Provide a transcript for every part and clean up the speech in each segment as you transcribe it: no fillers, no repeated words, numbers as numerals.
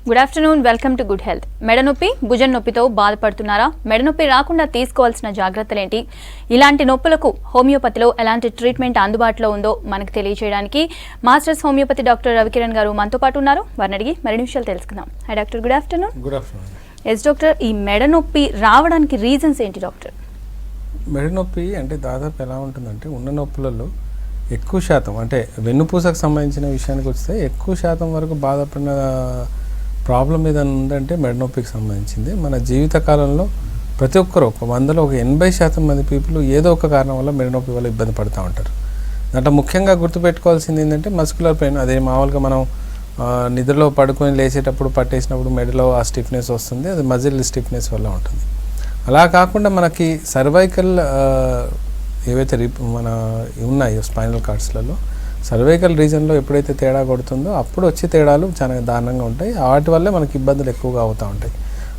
Good afternoon, welcome to good health. మెడ నొప్పి, భుజం నొప్పితో బాధపడుతున్నారా? మెడ నొప్పి రాకుండా తీసుకోవాల్సిన జాగ్రత్తలేంటి? ఇలాంటి నొప్పులకు హోమియోపతిలో ఎలాంటి ట్రీట్మెంట్ అందుబాటులో ఉందో మనకు తెలియజేయడానికి మాస్టర్స్ హోమియోపతి డాక్టర్ రవికిరణ్ గారు మనతో పాటు ఉన్నారు. వారిని అడిగి మరిన్ని విషయాలు తెలుసుకుందాం. Hi doctor, good afternoon. Good afternoon. Yes doctor, ఈ మెడ నొప్పి రావడానికి రీజన్స్ ఏంటి డాక్టర్? మెడ నొప్పి అంటే దాదాపు ఎలా ఉంటుందంటే ఉన్న నొప్పులలో ఎక్కువ శాతం అంటే వెన్నుపూసకు సంబంధించిన విషయానికి వస్తే ఎక్కువ శాతం వరకు బాధపడిన ప్రాబ్లం ఏదైనా ఉందంటే మెడ నొప్పికి సంబంధించింది. మన జీవితకాలంలో ప్రతి ఒక్కరు 100లో 80% మంది పీపుల్ ఏదో ఒక కారణం వల్ల మెడ నొప్పి వల్ల ఇబ్బంది పడుతూ ఉంటారు. దాంట్లో ముఖ్యంగా గుర్తుపెట్టుకోవాల్సింది ఏంటంటే మస్కులర్ పెయిన్. అదే మామూలుగా మనం నిద్రలో పడుకొని లేచేటప్పుడు పట్టేసినప్పుడు మెడలో ఆ స్టిఫ్నెస్ వస్తుంది, అది మజిల్ స్టిఫ్నెస్ వల్ల ఉంటుంది. అలా కాకుండా మనకి సర్వైకల్ ఏవైతే మన ఉన్నాయో స్పైనల్ కార్డ్స్లలో సర్వైకల్ రీజన్లో ఎప్పుడైతే తేడా కొడుతుందో అప్పుడు వచ్చే తేడాలు చాలా దారుణంగా ఉంటాయి. వాటి వల్లే మనకి ఇబ్బందులు ఎక్కువగా అవుతూ ఉంటాయి.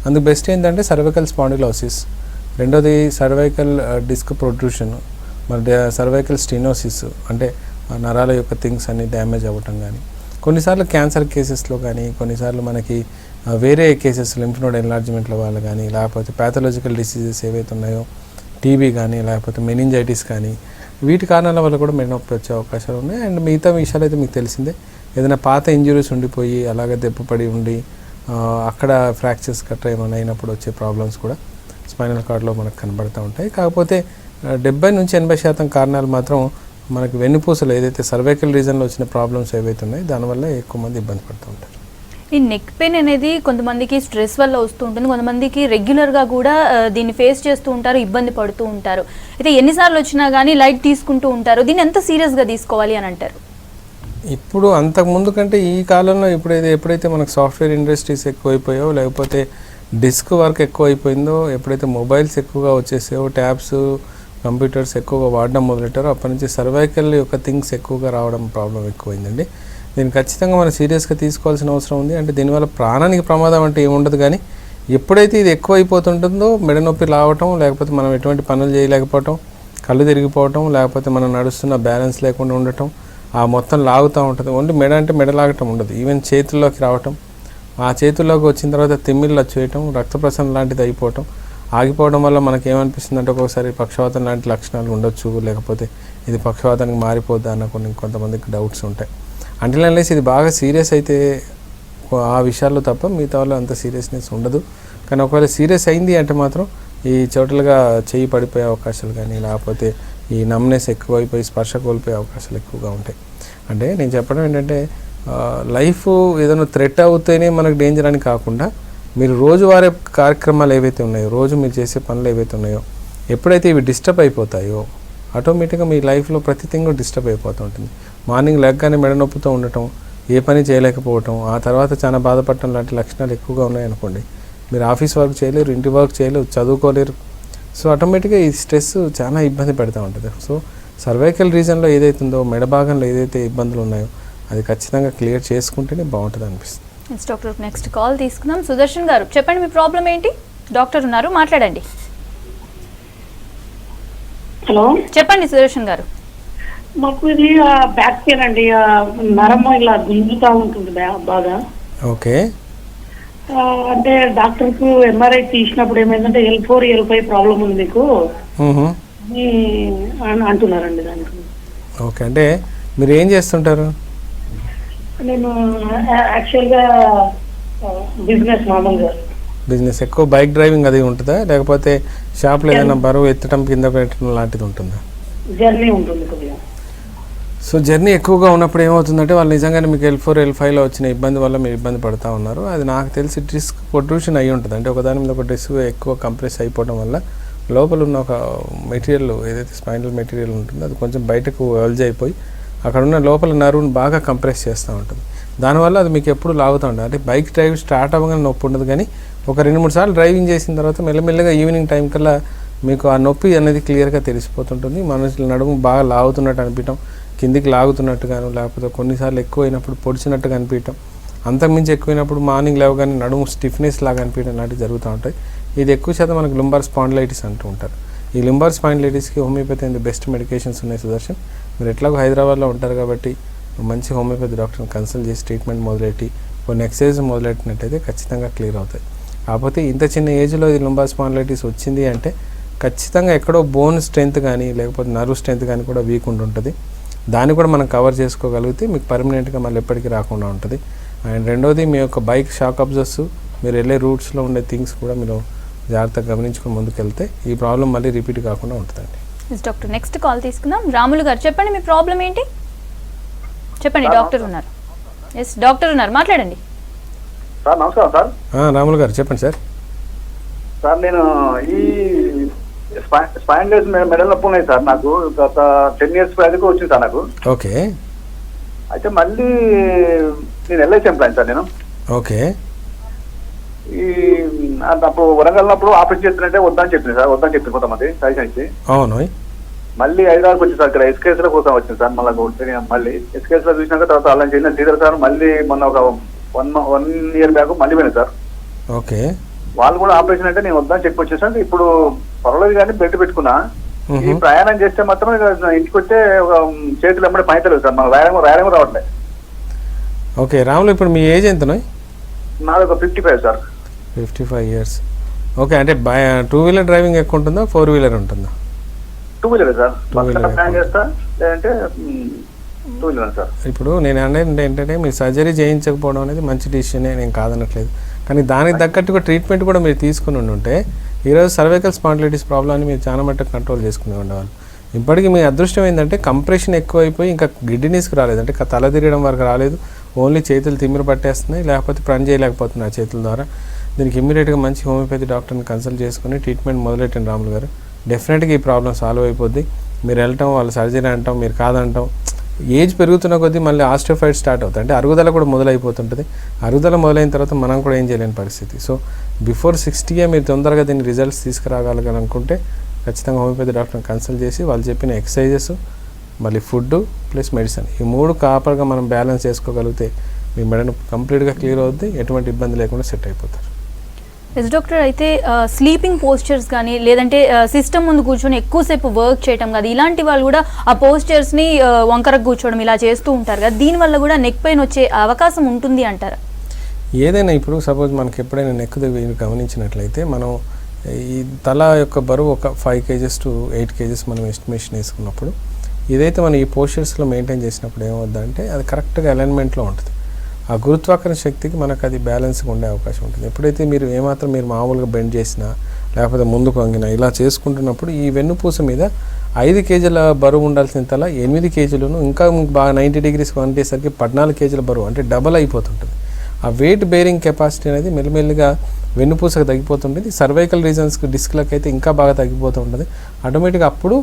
అందుకు బెస్ట్ ఏంటంటే సర్వైకల్ స్పాండిలోసిస్, రెండోది సర్వైకల్ డిస్క్ ప్రొట్రూషన్, మరి సర్వైకల్ స్టెనోసిస్ అంటే నరాల యొక్క థింగ్స్ అన్ని డ్యామేజ్ అవ్వటం కానీ, కొన్నిసార్లు క్యాన్సర్ కేసెస్లో కానీ, కొన్నిసార్లు మనకి వేరే కేసెస్ లింఫ్ నోడ్ ఎన్లార్జ్మెంట్ల వల్ల కానీ, లేకపోతే ప్యాథలాజికల్ డిసీజెస్ ఏవైతే ఉన్నాయో టీబీ కానీ, లేకపోతే మెనింజైటిస్ కానీ, వీటి కారణాల వల్ల కూడా మెడ నొప్పి వచ్చే అవకాశాలు ఉన్నాయి. అండ్ మిగతా విషయాలు అయితే మీకు తెలిసిందే. ఏదైనా పాత ఇంజురీస్ ఉండిపోయి అలాగే దెబ్బపడి ఉండి అక్కడ ఫ్రాక్చర్స్ గట్రా ఏమైనా అయినప్పుడు వచ్చే ప్రాబ్లమ్స్ కూడా స్పైనల్ కార్డ్లో మనకు కనబడుతూ ఉంటాయి. కాకపోతే 70 నుంచి 80% కారణాలు మాత్రం మనకి వెన్నుపూసలు ఏదైతే సర్వైకల్ రీజన్లో వచ్చిన ప్రాబ్లమ్స్ ఏవైతే ఉన్నాయో దానివల్ల ఎక్కువ మంది ఇబ్బంది పడుతూ ఉంటారు. ఈ నెక్ పెయిన్ అనేది కొంతమందికి స్ట్రెస్ వల్ల వస్తూ ఉంటుంది, కొంతమందికి రెగ్యులర్గా కూడా దీన్ని ఫేస్ చేస్తూ ఉంటారు, ఇబ్బంది పడుతూ ఉంటారు. అయితే ఎన్నిసార్లు వచ్చినా కానీ లైట్ తీసుకుంటూ ఉంటారు. దీన్ని ఎంత సీరియస్గా తీసుకోవాలి అని అంటారు? ఇప్పుడు అంతకుముందు కంటే ఈ కాలంలో ఎప్పుడైతే మనకు సాఫ్ట్వేర్ ఇండస్ట్రీస్ ఎక్కువైపోయాయో, లేకపోతే డిస్క్ వర్క్ ఎక్కువైపోయిందో, ఎప్పుడైతే మొబైల్స్ ఎక్కువగా వచ్చేసాయో, ట్యాబ్స్ కంప్యూటర్స్ ఎక్కువగా వాడడం మొదలెట్టారో అప్పటి నుంచి సర్వైకల్ యొక్క థింగ్స్ ఎక్కువగా రావడం ప్రాబ్లం ఎక్కువైందండి. దీన్ని ఖచ్చితంగా మనం సీరియస్గా తీసుకోవాల్సిన అవసరం ఉంది. అంటే దీనివల్ల ప్రాణానికి ప్రమాదం అంటే ఏముండదు, కానీ ఎప్పుడైతే ఇది ఎక్కువైపోతుంటుందో మెడ నొప్పి రావటం, లేకపోతే మనం ఎటువంటి పనులు చేయలేకపోవటం, కళ్ళు తిరిగిపోవటం, లేకపోతే మనం నడుస్తున్న బ్యాలెన్స్ లేకుండా ఉండటం, ఆ మొత్తం లాగుతూ ఉంటుంది. ఓన్లీ మెడ అంటే మెడ లాగటం ఉండదు, ఈవెన్ చేతుల్లోకి రావటం, ఆ చేతుల్లోకి వచ్చిన తర్వాత తిమ్మిళ్ళు వచ్చేయటం, రక్త ప్రసరణ లాంటిది అయిపోవటం, ఆగిపోవడం వల్ల మనకి ఏమనిపిస్తుంది అంటే ఒక్కొక్కసారి పక్షవాతం లాంటి లక్షణాలు ఉండొచ్చు, లేకపోతే ఇది పక్షవాతానికి మారిపోద్దా అన్న కొంతమందికి డౌట్స్ ఉంటాయి. అంటే అన్లెస్ ఇది బాగా సీరియస్ అయితే ఆ విషయాల్లో తప్ప మిగతా వాళ్ళు అంత సీరియస్నెస్ ఉండదు. కానీ ఒకవేళ సీరియస్ అయింది అంటే మాత్రం ఈ చోట్లుగా చెయ్యి పడిపోయే అవకాశాలు కానీ, లేకపోతే ఈ నమ్నెస్ ఎక్కువైపోయి స్పర్శ కోల్పోయే అవకాశాలు ఎక్కువగా ఉంటాయి. అంటే నేను చెప్పడం ఏంటంటే లైఫ్ ఏదైనా థ్రెట్ అవుతేనే మనకు డేంజర్ అని కాకుండా మీరు రోజువారీ కార్యక్రమాలు ఏవైతే ఉన్నాయో, రోజు మీరు చేసే పనులు ఏవైతే ఉన్నాయో, ఎప్పుడైతే ఇవి డిస్టర్బ్ అయిపోతాయో ఆటోమేటిక్గా మీ లైఫ్లో ప్రతి థింగ్ డిస్టర్బ్ అయిపోతూ ఉంటుంది. మార్నింగ్ లెగ్గానే మెడ నొప్పితో ఉండటం, ఏ పని చేయలేకపోవటం, ఆ తర్వాత చాలా బాధపడటం లాంటి లక్షణాలు ఎక్కువగా ఉన్నాయనుకోండి, మీరు ఆఫీస్ వర్క్ చేయలేరు, ఇంటి వర్క్ చేయలేరు, చదువుకోలేరు. సో ఆటోమేటిక్గా ఈ స్ట్రెస్ చాలా ఇబ్బంది పెడతా ఉంటుంది. సో సర్వైకల్ రీజన్లో ఏదైతే ఉందో, మెడ భాగంలో ఏదైతే ఇబ్బందులు ఉన్నాయో అది ఖచ్చితంగా క్లియర్ చేసుకుంటేనే బాగుంటుంది అనిపిస్తుంది. డాక్టర్, నెక్స్ట్ కాల్ తీసుకుందాం. సుదర్శన్ గారు, చెప్పండి మీ ప్రాబ్లం ఏంటి? డాక్టర్ ఉన్నారు, మాట్లాడండి. హలో, చెప్పండి సుదర్శన్ గారు. మాకు ఇది బ్యాక్ పెయిన్ అండి, నరము ఇలా గుంజుతా ఉంటుంది బాగా. ఓకే. అంటే డాక్టర్ కు ఎంఆర్ఐ తీసినప్పుడు ఏమైందంటే L4, L5 ప్రాబ్లం ఉంది మీకు అంటున్నారండి. దానికి ఓకే. అంటే మీరు ఏం చేస్తుంటారు? నేను యాక్చువల్గా బిజినెస్ మామూలుగా బిజినెస్. ఎక్కువ బైక్ డ్రైవింగ్ అది ఉంటుందా, లేకపోతే షాప్లో ఏదైనా బరువు ఎత్తడం కింద పెట్టడం లాంటిది ఉంటుందా? జర్నీ ఉంటుంది కొద్దిగా. సో జర్నీ ఎక్కువగా ఉన్నప్పుడు ఏమవుతుందంటే వాళ్ళు నిజంగానే మీకు L4, L5లో వచ్చిన ఇబ్బంది వల్ల మీరు ఇబ్బంది పడుతూ ఉన్నారు. అది నాకు తెలిసి డిస్క్ ప్రొట్రూషన్ అయ్యి ఉంటుంది. అంటే ఒకదాని మీద ఒక డిస్క్ ఎక్కువ కంప్రెస్ అయిపోవడం వల్ల లోపల ఉన్న ఒక మెటీరియల్ ఏదైతే స్పైనల్ మెటీరియల్ ఉంటుందో అది కొంచెం బయటకు వెల్జ్ అయిపోయి అక్కడ ఉన్న లోపల నర్వ్ని బాగా కంప్రెస్ చేస్తూ ఉంటుంది. దానివల్ల అది మీకు ఎప్పుడు లాగుతూ ఉంటుంది. అంటే బైక్ డ్రైవ్ స్టార్ట్ అవ్వగానే నొప్పి ఉండదు, కానీ ఒక 2-3 సార్లు డ్రైవింగ్ చేసిన తర్వాత మెల్లమెల్లగా ఈవినింగ్ టైం కల్లా మీకు ఆ నొప్పి అనేది క్లియర్గా తెలిసిపోతుంటుంది. మనుషుల నడుము బాగా లాగుతున్నట్టు అనిపించడం, కిందికి లాగుతున్నట్టుగాను, లేకపోతే కొన్నిసార్లు ఎక్కువైనప్పుడు పొడిచినట్టుగా అనిపించడం, అంతకుమించి ఎక్కువైనప్పుడు మార్నింగ్ లేవగానే నడుము స్టిఫ్నెస్ లాగా అనిపించడం లాంటివి జరుగుతూ ఉంటాయి. ఇది ఎక్కువ శాతం మనకు లుంబార్ స్పాండిలైటిస్ అంటూ ఉంటారు. ఈ లుంబార్ స్పాండిలైటిస్కి హోమియోపతి అండ్ బెస్ట్ మెడికేషన్స్ ఉన్నాయి సుదర్శన్. మీరు ఎట్లాగో హైదరాబాద్లో ఉంటారు కాబట్టి మంచి హోమియోపతి డాక్టర్ని కన్సల్ట్ చేసి ట్రీట్మెంట్ మొదలెట్టి కొన్ని ఎక్సర్సైజ్ మొదలెట్టినట్టయితే ఖచ్చితంగా క్లియర్ అవుతాయి. కాకపోతే ఇంత చిన్న ఏజ్లో ఇది లుంబార్ స్పాండిలైటిస్ వచ్చింది అంటే ఖచ్చితంగా ఎక్కడో బోన్ స్ట్రెంత్ కానీ లేకపోతే నర్వ్ స్ట్రెంత్ కానీ కూడా వీక్ ఉంటుంది. దాన్ని కూడా మనం కవర్ చేసుకోగలిగితే మీకు పర్మనెంట్గా మళ్ళీ ఎప్పటికీ రాకుండా ఉంటుంది. అండ్ రెండోది మీ యొక్క బైక్ షాక్ అబ్జర్వ్స్, మీరు వెళ్ళే రూట్స్లో ఉండే థింగ్స్ కూడా మీరు జాగ్రత్తగా గమనించుకుని ముందుకెళ్తే ఈ ప్రాబ్లం మళ్ళీ రిపీట్ కాకుండా ఉంటుందండి. డాక్టర్ నెక్స్ట్ కాల్ తీసుకుందాం. రాములు గారు చెప్పండి, మీ ప్రాబ్లం ఏంటి చెప్పండి. డాక్టర్ ఉన్నారు. ఎస్ డాక్టర్ ఉన్నారు, మాట్లాడండి సార్. నమస్కారం సార్. రాములు గారు చెప్పండి సార్. సార్ నేను ఈ స్పైండిలైటిస్ మెడల్ నొప్పి ఉన్నాయి సార్. నాకు గత 10 years బ్యాక్ వచ్చింది సార్ నాకు. ఓకే. అయితే మళ్ళీ నేను ఎల్ఐసి ఎంప్లాయ్ సార్ నేను. ఓకే. ఈ అప్పుడు వరంగల్నప్పుడు ఆపరేషన్ చేస్తున్నట్టే వద్దని చెప్పింది సార్, వద్దని చెప్పింది కొంతమంది సజెషన్ ఇచ్చి. అవును. మళ్ళీ 5 వచ్చింది సార్, ఇక్కడ ఎస్కేఎస్ లో కోసం వచ్చింది సార్. మళ్ళీ ఎస్కేఎస్ లో చూసినాక తర్వాత అలా చేసిన శ్రీధర్ సార్ మళ్ళీ మొన్న ఒక 1 year బ్యాక్ మళ్ళీ పోయింది సార్. ఓకే. వాళ్ళు కూడా ఆపరేషన్ అంటే నేను వద్దని చెప్పి వచ్చేసాను. ఇప్పుడు పర్వాలేదు కానీ బెల్ట్ పెట్టుకున్నా. ఈ ప్రయాణం చేస్తే మాత్రం ఇంటికి వచ్చే ఒక చేతులు ఎమ్మడే పైతలేదు సార్, మన రాయడం రావట్లేదు. ఓకే రాములు, ఇప్పుడు మీ ఏజ్ ఎంత? నాది ఒక 55 సార్. 55 years. ఓకే. అంటే 2-wheeler డ్రైవింగ్ ఎక్కువ ఉంటుందా, 4-wheeler ఉంటుందా? 2-wheeler sir. 2-wheeler ప్లాన్ చేస్తా, లేదంటే 2-wheeler సార్. ఇప్పుడు నేను అనేది ఏంటంటే మీరు సర్జరీ చేయించకపోవడం అనేది మంచి డిసిషనే, నేను కాదనట్లేదు. కానీ దానికి తగ్గట్టుగా ట్రీట్మెంట్ కూడా మీరు తీసుకుని ఉంటే ఈరోజు సర్వైకల్ స్పాండిలైటిస్ ప్రాబ్లమ్ని మీరు చాలా మట్టుకు కంట్రోల్ చేసుకుని ఉండేవాళ్ళు. ఇప్పటికీ మీ అదృష్టం ఏంటంటే కంప్రెషన్ ఎక్కువైపోయి ఇంకా గిడ్డినీస్కి రాలేదు, అంటే తల తిరగడం వరకు రాలేదు. ఓన్లీ చేతులు తిమ్మిరి పట్టేస్తున్నాయి, లేకపోతే పని చేయలేకపోతున్నారు చేతుల ద్వారా. దీనికి ఇమ్మీడియట్గా మంచి హోమియోపతి డాక్టర్ని కన్సల్ట్ చేసుకుని ట్రీట్మెంట్ మొదలెట్టండి రాములు గారు. డెఫినెట్గా ఈ ప్రాబ్లం సాల్వ్ అయిపోద్ది. మీరు వెళ్ళటం, వాళ్ళు సర్జరీ అంటాం, మీరు కాదంటాం. ఏజ్ పెరుగుతున్న కొద్దీ మళ్ళీ ఆస్టియోఫైట్ స్టార్ట్ అవుతుంది, అంటే అరుగుదల కూడా మొదలైపోతుంటుంది. అరుగుదల మొదలైన తర్వాత మనం కూడా ఏం చేయలేని పరిస్థితి. సో బిఫోర్ 60 మీరు తొందరగా దీన్ని రిజల్ట్స్ తీసుకురాగలగాలనుకుంటే ఖచ్చితంగా హోమియోపతి డాక్టర్ని కన్సల్ట్ చేసి వాళ్ళు చెప్పిన ఎక్సర్సైజెస్, మళ్ళీ ఫుడ్ ప్లస్ మెడిసిన్, ఈ 3 కాపర్గా మనం బ్యాలెన్స్ చేసుకోగలిగితే మీ మెడను కంప్లీట్గా క్లియర్ అవుద్ది, ఎటువంటి ఇబ్బంది లేకుండా సెట్ అయిపోతారు. ఎస్ డాక్టర్, అయితే స్లీపింగ్ పోస్చర్స్ కానీ లేదంటే సిస్టమ్ ముందు కూర్చొని ఎక్కువసేపు వర్క్ చేయడం కానీ ఇలాంటి వాళ్ళు కూడా ఆ పోస్చర్స్ని వంకరకు కూర్చోవడం ఇలా చేస్తూ ఉంటారు కదా, దీనివల్ల కూడా నెక్ పెయిన్ వచ్చే అవకాశం ఉంటుంది అంటారా? ఏదైనా ఇప్పుడు సపోజ్ మనకి ఎప్పుడైనా నెక్ గమనించినట్లయితే మనం ఈ తల యొక్క బరువు ఒక 5 kgs to 8 kgs మనం ఎస్టిమేషన్ వేసుకున్నప్పుడు ఇదైతే మనం ఈ పోస్చర్స్లో మెయింటైన్ చేసినప్పుడు ఏమవుద్దంటే అది కరెక్ట్గా అలైన్మెంట్లో ఉంటుంది. ఆ గురుత్వాకర్షణ శక్తికి మనకు అది బ్యాలెన్స్గా ఉండే అవకాశం ఉంటుంది. ఎప్పుడైతే మీరు ఏమాత్రం మీరు మామూలుగా బెండ్ చేసినా లేకపోతే ముందుకు వంగినా ఇలా చేసుకుంటున్నప్పుడు ఈ వెన్నుపూస మీద 5 kgల బరువు ఉండాల్సిన తల 8 kgలను ఇంకా బాగా 90 degrees వంటేసరికి 14 kgల బరువు, అంటే డబల్ అయిపోతుంటుంది. ఆ వెయిట్ బేరింగ్ కెపాసిటీ అనేది మెల్లిమెల్లిగా వెన్నుపూసకు తగ్గిపోతుంటుంది. సర్వైకల్ రీజన్స్కి డిస్క్లకు అయితే ఇంకా బాగా తగ్గిపోతూ ఉంటుంది. ఆటోమేటిక్గా అప్పుడు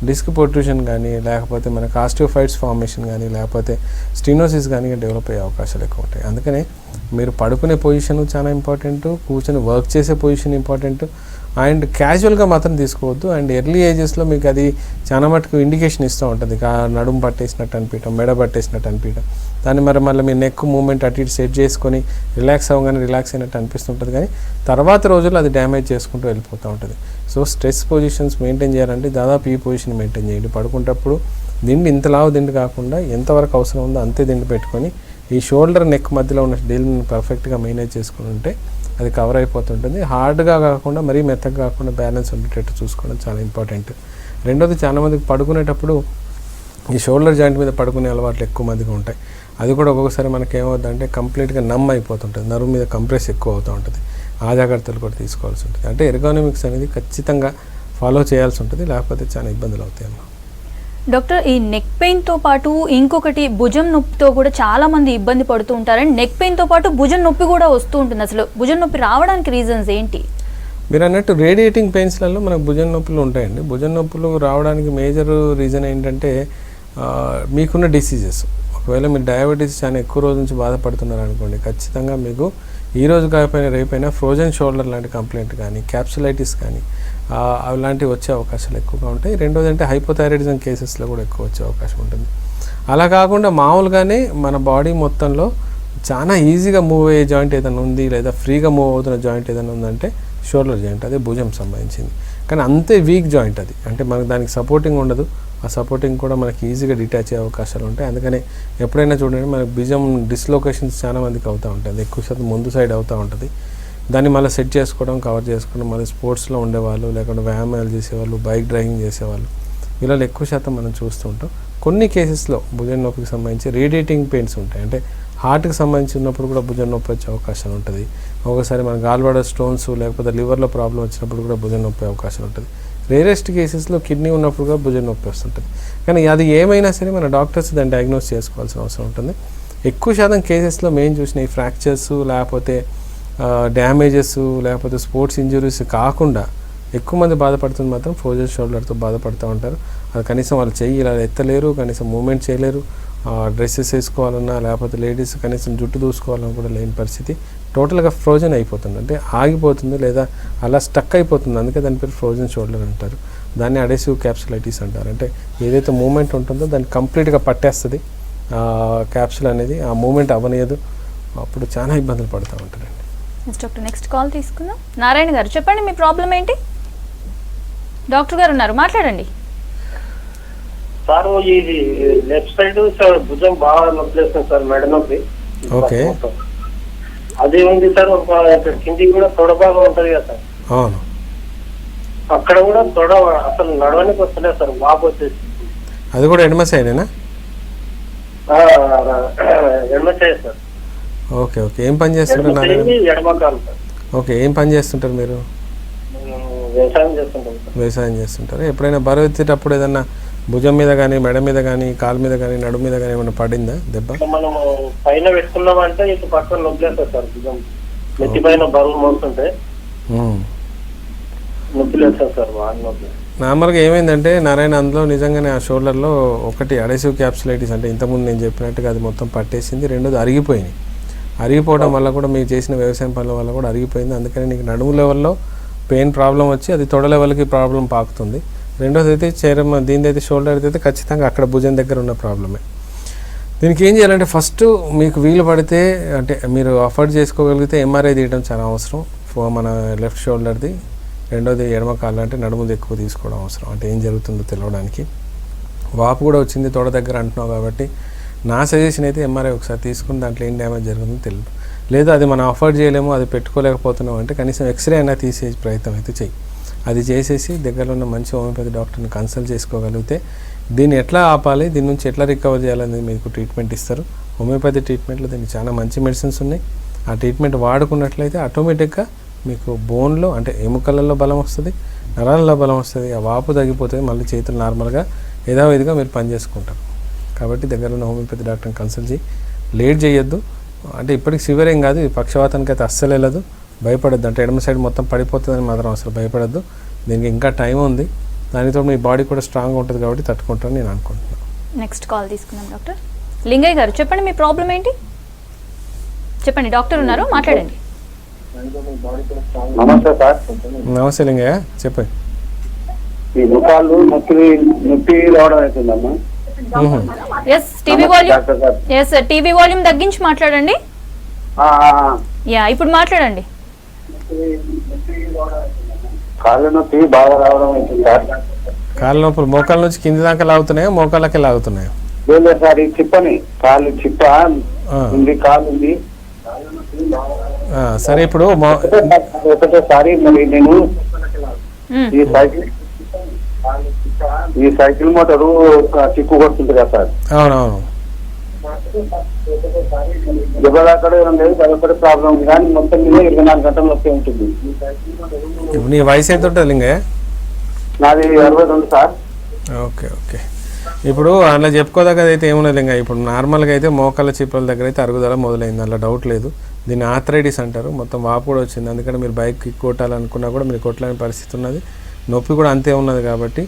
డిస్క్ ప్రొట్రూషన్ కానీ లేకపోతే మనకు ఆస్టియోఫైట్స్ ఫార్మేషన్ కానీ లేకపోతే స్టీనోసిస్ కానీ డెవలప్ అయ్యే అవకాశాలు ఎక్కువ ఉంటాయి. అందుకనే మీరు పడుకునే పొజిషన్ చాలా ఇంపార్టెంట్, కూర్చొని వర్క్ చేసే పొజిషన్ ఇంపార్టెంట్, అండ్ క్యాజువల్గా మాత్రం తీసుకోవద్దు. అండ్ ఎర్లీ ఏజెస్లో మీకు అది చాలా మటుకు ఇండికేషన్ ఇస్తూ ఉంటుంది, నడుము పట్టేసినట్టు అనిపించడం, మెడ పట్టేసినట్టు అనిపించడం. దాన్ని మళ్ళీ మీ నెక్ మూమెంట్ అటు ఇటు సెట్ చేసుకొని రిలాక్స్ అవ్వగానే రిలాక్స్ అయినట్టు అనిపిస్తుంటుంది, కానీ తర్వాత రోజుల్లో అది డ్యామేజ్ చేసుకుంటూ వెళ్ళిపోతూ ఉంటుంది. సో స్ట్రెస్ పొజిషన్స్ మెయింటైన్ చేయాలంటే దాదాపు ఈ పొజిషన్ మెయింటైన్ చేయండి. పడుకుంటప్పుడు దిండు ఇంతలావు దిండు కాకుండా ఎంతవరకు అవసరం ఉందో అంతే దిండు పెట్టుకొని ఈ షోల్డర్ నెక్ మధ్యలో ఉన్న డీల్ని పర్ఫెక్ట్గా మేనేజ్ చేసుకుని ఉంటే అది కవర్ అయిపోతుంటుంది. హార్డ్గా కాకుండా మరీ మెత్తగా కాకుండా బ్యాలెన్స్ ఉండేటట్టు చూసుకోవడం చాలా ఇంపార్టెంట్. రెండోది, చాలామందికి పడుకునేటప్పుడు ఈ షోల్డర్ జాయింట్ మీద పడుకునే అలవాట్లు ఎక్కువ మందికి ఉంటాయి. అది కూడా ఒక్కొక్కసారి మనకి ఏమవుతుందంటే కంప్లీట్గా నమ్ అయిపోతుంటుంది, నరువు మీద కంప్రెస్ ఎక్కువ అవుతూ ఉంటుంది. ఆ జాగ్రత్తలు కూడా తీసుకోవాల్సి ఉంటుంది. అంటే ఎర్గోనామిక్స్ అనేది ఖచ్చితంగా ఫాలో చేయాల్సి ఉంటుంది, లేకపోతే చాలా ఇబ్బందులు అవుతాయి అన్నమాట. డాక్టర్, ఈ నెక్ పెయిన్తో పాటు ఇంకొకటి భుజం నొప్పితో కూడా చాలా మంది ఇబ్బంది పడుతూ ఉంటారు. అండ్ నెక్ పెయిన్తో పాటు భుజం నొప్పి కూడా వస్తూ ఉంటుంది. అసలు భుజం నొప్పి రావడానికి రీజన్స్ ఏంటి? మీరు అన్నట్టు రేడియేటింగ్ పెయిన్స్లలో మనకు భుజం నొప్పులు ఉంటాయండి. భుజం నొప్పులు రావడానికి మేజర్ రీజన్ ఏంటంటే మీకున్న డిసీజెస్. ఒకవేళ మీరు డయాబెటీస్ చాలా ఎక్కువ రోజు నుంచి బాధపడుతున్నారు అనుకోండి, ఖచ్చితంగా మీకు ఈ రోజు కాకపోయినా రేపైనా ఫ్రోజన్ షోల్డర్ లాంటి కంప్లైంట్ కానీ క్యాప్సులైటిస్ కానీ అలాంటివి వచ్చే అవకాశాలు ఎక్కువగా ఉంటాయి. రెండోది అంటే హైపోథైరాయిడిజం కేసెస్లో కూడా ఎక్కువ వచ్చే అవకాశం ఉంటుంది. అలా కాకుండా మామూలుగానే మన బాడీ మొత్తంలో చాలా ఈజీగా మూవ్ అయ్యే జాయింట్ ఏదైనా ఉంది లేదా ఫ్రీగా మూవ్ అవుతున్న జాయింట్ ఏదైనా ఉందంటే షోల్డర్ జాయింట్, అదే భుజం సంబంధించింది. కానీ అంతే వీక్ జాయింట్ అది, అంటే మనకు దానికి సపోర్టింగ్ ఉండదు, ఆ సపోర్టింగ్ కూడా మనకి ఈజీగా డిటాచ్ అయ్యే అవకాశాలు ఉంటాయి. అందుకని ఎప్పుడైనా చూడండి మనకి భుజం డిస్లొకేషన్స్ చాలా మందికి అవుతూ ఉంటుంది, ఎక్కువ శాతం ముందు సైడ్ అవుతూ ఉంటుంది. దాన్ని మళ్ళీ సెట్ చేసుకోవడం, కవర్ చేసుకోవడం, మళ్ళీ స్పోర్ట్స్లో ఉండేవాళ్ళు, లేకుంటే వ్యాయామాలు చేసేవాళ్ళు, బైక్ డ్రైవింగ్ చేసేవాళ్ళు, వీళ్ళలో ఎక్కువ శాతం మనం చూస్తూ ఉంటాం. కొన్ని కేసెస్లో భుజం నొప్పికి సంబంధించి రేడియేటింగ్ పెయిన్స్ ఉంటాయి, అంటే హార్ట్కి సంబంధించి ఉన్నప్పుడు కూడా భుజం నొప్పి వచ్చే అవకాశం ఉంటుంది. ఒకసారి మన గాల్బ్లాడర్ స్టోన్స్ లేకపోతే లివర్లో ప్రాబ్లం వచ్చినప్పుడు కూడా భుజం నొప్పి అవకాశం ఉంటుంది. రేరెస్ట్ కేసెస్లో కిడ్నీ ఉన్నప్పుడు కూడా భుజం నొప్పి వస్తుంటుంది. కానీ అది ఏమైనా సరే మన డాక్టర్స్ దాన్ని డయాగ్నోస్ చేసుకోవాల్సిన అవసరం ఉంటుంది. ఎక్కువ శాతం కేసెస్లో మేము చూసిన ఈ ఫ్రాక్చర్స్ లేకపోతే డ్యామేజెస్ లేకపోతే స్పోర్ట్స్ ఇంజురీస్ కాకుండా ఎక్కువ మంది బాధపడుతుంది మాత్రం ఫ్రోజన్ షోల్డర్తో బాధపడుతూ ఉంటారు. అది కనీసం వాళ్ళు చెయ్యి ఇలా ఎత్తలేరు, కనీసం మూమెంట్ చేయలేరు, డ్రెస్సెస్ వేసుకోవాలన్నా లేకపోతే లేడీస్ కనీసం జుట్టు దూసుకోవాలన్నా కూడా లేని పరిస్థితి. టోటల్గా ఫ్రోజన్ అయిపోతుంది, అంటే ఆగిపోతుంది లేదా అలా స్టక్ అయిపోతుంది. అందుకే దాని పేరు ఫ్రోజన్ షోల్డర్ అంటారు. దాన్ని అడెసివ్ క్యాప్సులైటిస్ అంటారు. అంటే ఏదైతే మూమెంట్ ఉంటుందో దాన్ని కంప్లీట్గా పట్టేస్తుంది క్యాప్సుల్ అనేది, ఆ మూమెంట్ అవ్వనియదు. అప్పుడు చాలా ఇబ్బందులు పడుతూ ఉంటారండి. డాక్టర్ నెక్స్ట్ కాల్ తీసుకుందాం. నారాయణ గారు చెప్పండి, మీ ప్రాబ్లం ఏంటి? డాక్టర్ గారు ఉన్నారు, మాట్లాడండి. సార్ ఇది లెఫ్ట్ సైడ్ సార్ భుజం బాగా నొప్పి వేస్తుంది సార్, మెడ నొప్పి. ఓకే, అదే ఉంది సార్. ఒక కిందికి కూడా తొడ బాగా ఉంటది కదా సార్, అవును, అక్కడ కూడా తొడ అసలు నడవడానికి వస్తలేదు సార్, వాపు వచ్చేసి. అది కూడా ఎడమ సైడేనా? ఎడమ సైడ్ సార్. ఓకే ఓకే, ఏం పని చేస్తుంటారు? ఎడమకాలు సార్. ఓకే, ఏం పని చేస్తుంటారు మీరు? వ్యవసాయం చేస్తుంటాం సార్. వ్యవసాయం చేస్తుంటారు. ఎప్పుడైనా బరువు ఎత్తేటప్పుడు ఏదన్నా భుజం మీద కానీ, మెడ మీద కానీ, కాలు మీద కానీ, నడుము మీద కానీ ఏమైనా పడిందా దెబ్బ? మనము పైన పెట్టుకున్నామంటే ఇటు పక్కన నొప్పిలేస్తారు సార్, భుజం నెత్తి పైన బరువు మోస్తుంటే నొప్పి లేస్తారు సార్, బాగా నొప్పి. నార్మల్గా ఏమైందంటే నారాయణ, అందులో నిజంగానే ఆ షోల్డర్లో ఒకటి అడెసివ్ క్యాప్సులైటిస్, అంటే ఇంతకుముందు నేను చెప్పినట్టుగా అది మొత్తం పట్టేసింది. రెండోది అరిగిపోయినాయి. అరిగిపోవడం వల్ల కూడా మీరు చేసిన వ్యవసాయం పనుల వల్ల కూడా అరిగిపోయింది. అందుకని నీకు నడుము లెవెల్లో పెయిన్ ప్రాబ్లం వచ్చి అది తొడ లెవెల్కి ప్రాబ్లం పాకుతుంది. రెండోది అయితే చర్మ, దీని అయితే షోల్డర్ అయితే ఖచ్చితంగా అక్కడ భుజం దగ్గర ఉన్న ప్రాబ్లమే. దీనికి ఏం చేయాలంటే ఫస్ట్ మీకు వీలు పడితే, అంటే మీరు అఫోర్డ్ చేసుకోగలిగితే ఎంఆర్ఐ తీయడం చాలా అవసరం మన లెఫ్ట్ షోల్డర్ది. రెండోది ఎడమ కాళ్ళు, అంటే నడుముది ఎక్కువ తీసుకోవడం అవసరం, అంటే ఏం జరుగుతుందో తెలియడానికి. వాపు కూడా వచ్చింది తొడ దగ్గర అంటున్నావు కాబట్టి నా సజెషన్ అయితే ఎంఆర్ఐ ఒకసారి తీసుకుని దాంట్లో ఏం డ్యామేజ్ జరుగుతుందో తెలియదు. లేదా అది మనం అఫోర్డ్ చేయలేము, అది పెట్టుకోలేకపోతున్నాం అంటే కనీసం ఎక్స్రే అయినా తీసే ప్రయత్నం అయితే చెయ్యి. అది చేసేసి దగ్గరలో ఉన్న మంచి హోమియోపతి డాక్టర్ని కన్సల్ట్ చేసుకోగలిగితే దీన్ని ఎట్లా ఆపాలి, దీని నుంచి ఎట్లా రికవర్ చేయాలనేది మీకు ట్రీట్మెంట్ ఇస్తారు. హోమియోపతి ట్రీట్మెంట్లో దీనికి చాలా మంచి మెడిసిన్స్ ఉన్నాయి. ఆ ట్రీట్మెంట్ వాడుకున్నట్లయితే ఆటోమేటిక్గా మీకు బోన్లో, అంటే ఎముకలలో బలం వస్తుంది, నరాలలో బలం వస్తుంది, ఆ వాపు తగ్గిపోతుంది, మళ్ళీ చేతులు నార్మల్గా యథావిధిగా మీరు పని చేసుకుంటారు. కాబట్టి దగ్గర ఉన్న హోమియోపతి డాక్టర్ని కన్సల్ట్ చేయి. లేట్ చేయొద్దు, అంటే ఇప్పటికి సివియర్ ఏం కాదు, ఈ పక్షవాతానికి అయితే అస్సలు వెళ్ళదు. భయపడద్దు, అంటే ఎడమ సైడ్ మొత్తం పడిపోతుందని మాత్రం అసలు భయపడద్దు. దీనికి ఇంకా టైం ఉంది, దానితో మీ బాడీ కూడా స్ట్రాంగ్గా ఉంటుంది కాబట్టి తట్టుకుంటారని నేను అనుకుంటున్నాను. నెక్స్ట్ కాల్ తీసుకుందాం. డాక్టర్ లింగయ్య గారు చెప్పండి, మీ ప్రాబ్లం ఏంటి? చెప్పండి, డాక్టర్ ఉన్నారు, మాట్లాడండి. నమస్తే సార్. నమస్తే లింగయ్య, చెప్పండి. ఈ ముఖాలు నొప్పి రావడం అవుతుందమ్మా. ఎస్, టీవీ వాల్యూమ్ తగ్గించి మాట్లాడండి. యా, ఇప్పుడు మాట్లాడండి. కాళ్ళ నొప్పి బాగా రావడం అవుతుంది సార్. కాళ్ళ నొప్పులు మోకాళ్ళ నుంచి కింది దాకా లాగుతున్నాయో మోకాళ్ళకే లాగుతున్నాయో? లేదు సార్, ఈ చిప్పని కాళ్ళు చిప్ప ఉంది, కాలు ఉంది. సరే, ఇప్పుడు ఒకటేసారి మరి నేను ఈ సైకిల్ మోటారు చిక్కు కొడుతుంది కదా సార్. అవునవును, అక్కడ లేదు, అదొకటి ప్రాబ్లం ఉంది. కానీ మొత్తం మీద 24 గంటల నొప్పి ఉంటుంది. నీ వయసు ఎంత ఉంటుంది లింగయ్య? నాది 62 సార్. ఓకే ఓకే, ఇప్పుడు అలా చెప్పుకోదగ్గది అయితే ఏమున్నది లింగయ్య. ఇప్పుడు నార్మల్గా అయితే మోకాళ్ళ చిప్పల దగ్గర అయితే అరుగుదల మొదలైంది, అలా డౌట్ లేదు. దీన్ని ఆర్థరైటిస్ అంటారు. మొత్తం వాపు కూడా వచ్చింది, అందుకని మీరు బైక్ కొట్టాలనుకున్నా కూడా మీరు కొట్టలేని పరిస్థితి ఉన్నది. నొప్పి కూడా అంతే ఉన్నది. కాబట్టి